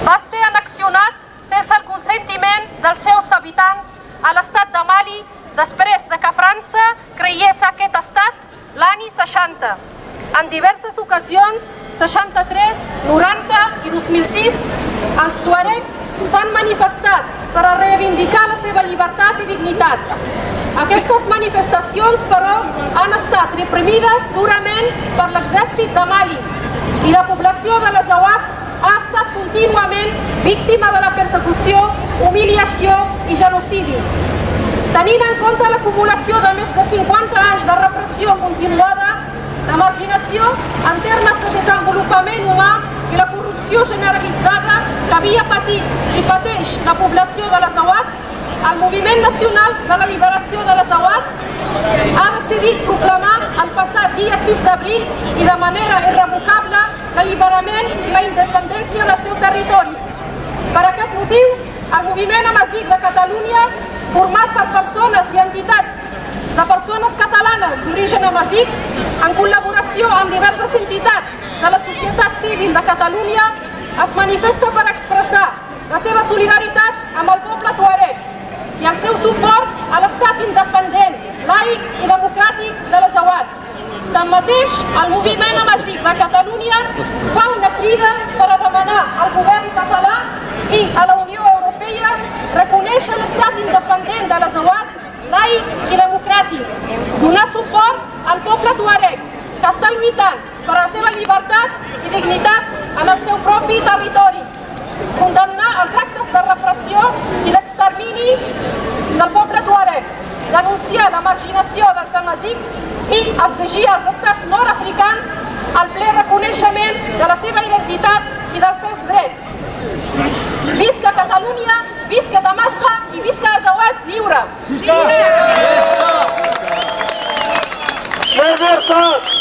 va ser annexionat sense el consentiment dels seus habitants a l'estat de Mali després de que França creés aquest estat l'any 60. En diverses ocasions, 63, 90 i 2006, els tuaregs s'han manifestat per a reivindicar la seva llibertat i dignitat. Aquestes manifestacions, però, han estat reprimides durament per l'exèrcit de Mali i la població de l'Azawad ha estat contínuament víctima de la persecució, humiliació i genocidi. Tenint en compte l'acumulació de més de 50 anys de repressió continuada, la marginació en termes de desenvolupament humà i la corrupció generalitzada que havia patit i pateix la població de l'Azawad, el Moviment Nacional de la Liberació de l'Azawad ha decidit proclamar el passat dia 6 d'abril i de manera irrevocable l'alliberament i la independència del seu territori. Per aquest motiu, el Moviment Amazic de Catalunya, format per persones i entitats de persones catalanes d'origen amazic, en col·laboració amb diverses entitats de la societat civil de Catalunya, es manifesta per expressar la seva solidaritat amb el poble tuareg i el seu suport a l'estat independent, laic i democràtic de l'Azawad. Tanmateix, el Moviment Amazic de Catalunya fa una crida per a demanar al govern català i a la Unió Europea reconèixer l'estat independent de l'Azawad, laic i democràtic, donar suport al poble tuareg que està lluitant per la seva llibertat i dignitat en el seu propi territori, condemnar els actes de repressió i d'extermini del poble tuareg, denunciar la marginació dels amazics i exigir als estats nord-africans el ple reconeixement de la seva identitat i dels seus drets. Visca Catalunya, visca Damasc i visca l'Azawad lliure! Visca! Llibertat!